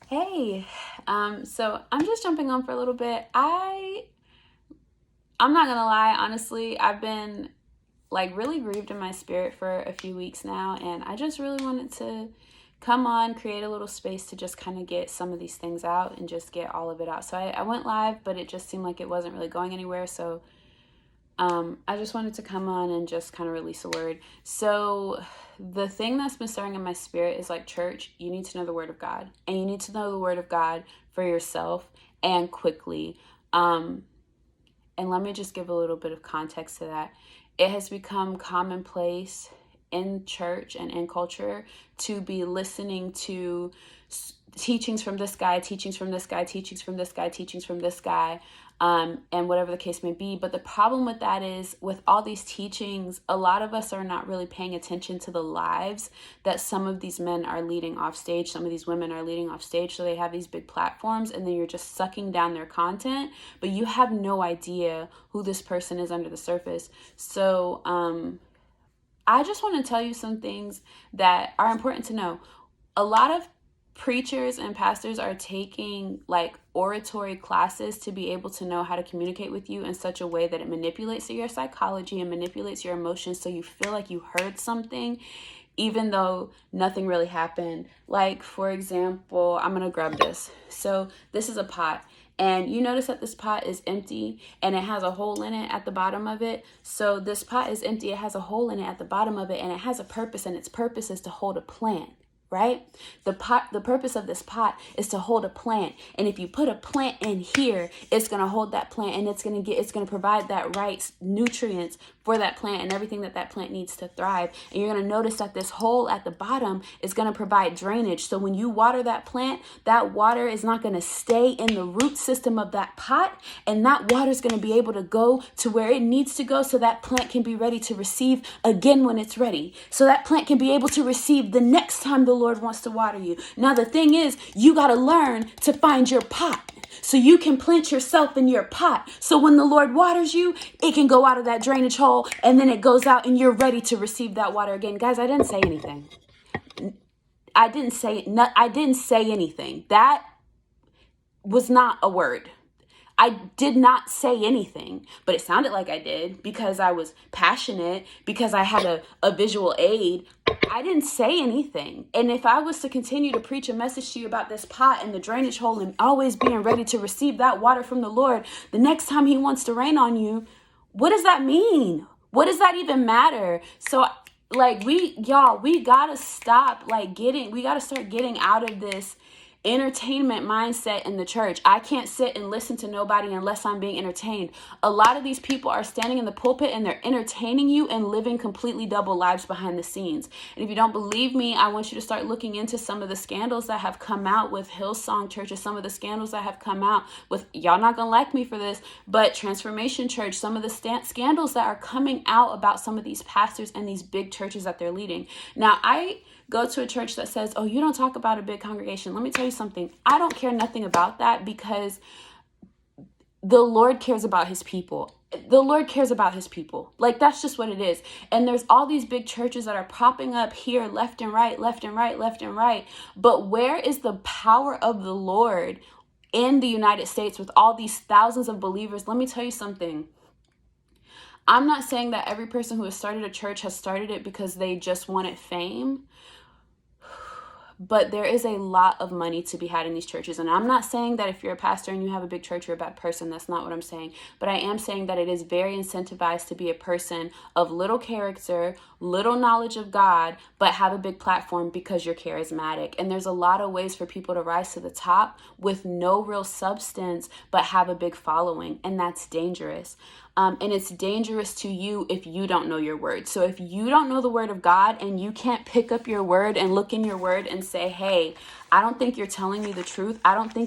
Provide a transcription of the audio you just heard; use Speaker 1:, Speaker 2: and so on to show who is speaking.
Speaker 1: Hey, so I'm just jumping on for a little bit. I'm not gonna lie, honestly, I've been like really grieved in my spirit for a few weeks now, and I just really wanted to come on, create a little space to just kind of get some of these things out and just get all of it out. So I went live, but it just seemed like it wasn't really going anywhere. So I just wanted to come on and just kind of release a word. So the thing that's been stirring in my spirit is like, church, you need to know the word of God, and you need to know the word of God for yourself and quickly. And let me just give a little bit of context to that. It has become commonplace in church and in culture to be listening to teachings from this guy, teachings from this guy, teachings from this guy, teachings from this guy, and whatever the case may be. But the problem with that is, with all these teachings, a lot of us are not really paying attention to the lives that some of these men are leading off stage, some of these women are leading off stage. So they have these big platforms, and then you're just sucking down their content, but you have no idea who this person is under the surface. So I just want to tell you some things that are important to know. A lot of preachers and pastors are taking like oratory classes to be able to know how to communicate with you in such a way that it manipulates your psychology and manipulates your emotions, so you feel like you heard something even though nothing really happened. Like, for example, I'm gonna grab this. So this is a pot, and you notice that this pot is empty and it has a hole in it at the bottom of it. So this pot is empty, it has a hole in it at the bottom of it, and it has a purpose, and its purpose is to hold a plant. Right? The purpose of this pot is to hold a plant. And if you put a plant in here, it's going to hold that plant, and it's going to provide that right nutrients for that plant and everything that that plant needs to thrive. And you're going to notice that this hole at the bottom is going to provide drainage. So when you water that plant, that water is not going to stay in the root system of that pot, and that water is going to be able to go to where it needs to go, so that plant can be ready to receive again when it's ready. So that plant can be able to receive the next time the Lord wants to water you. Now, the thing is, you got to learn to find your pot so you can plant yourself in your pot. So when the Lord waters you, it can go out of that drainage hole, and then it goes out and you're ready to receive that water again. Guys, I didn't say anything. I didn't say anything. That was not a word. I did not say anything, but it sounded like I did because I was passionate, because I had a visual aid. I didn't say anything. And if I was to continue to preach a message to you about this pot and the drainage hole and always being ready to receive that water from the Lord, the next time he wants to rain on you, what does that mean? What does that even matter? So like we gotta stop we gotta start getting out of this entertainment mindset in the church. I can't sit and listen to nobody unless I'm being entertained. A lot of these people are standing in the pulpit and they're entertaining you and living completely double lives behind the scenes. And if you don't believe me, I want you to start looking into some of the scandals that have come out with Hillsong Churches, some of the scandals that have come out with, y'all not gonna like me for this, but Transformation Church, some of the scandals that are coming out about some of these pastors and these big churches that they're leading. Now, I go to a church that says, oh, you don't talk about a big congregation. Let me tell you something. I don't care nothing about that, because the Lord cares about his people. The Lord cares about his people. Like, that's just what it is. And there's all these big churches that are popping up here left and right, left and right, left and right. But where is the power of the Lord in the United States with all these thousands of believers? Let me tell you something. I'm not saying that every person who has started a church has started it because they just wanted fame. But there is a lot of money to be had in these churches. And I'm not saying that if you're a pastor and you have a big church, you're a bad person. That's not what I'm saying. But I am saying that it is very incentivized to be a person of little character, little knowledge of God, but have a big platform because you're charismatic. And there's a lot of ways for people to rise to the top with no real substance, but have a big following. And that's dangerous. And it's dangerous to you if you don't know your word. So if you don't know the word of God and you can't pick up your word and look in your word and say, hey, I don't think you're telling me the truth. I don't think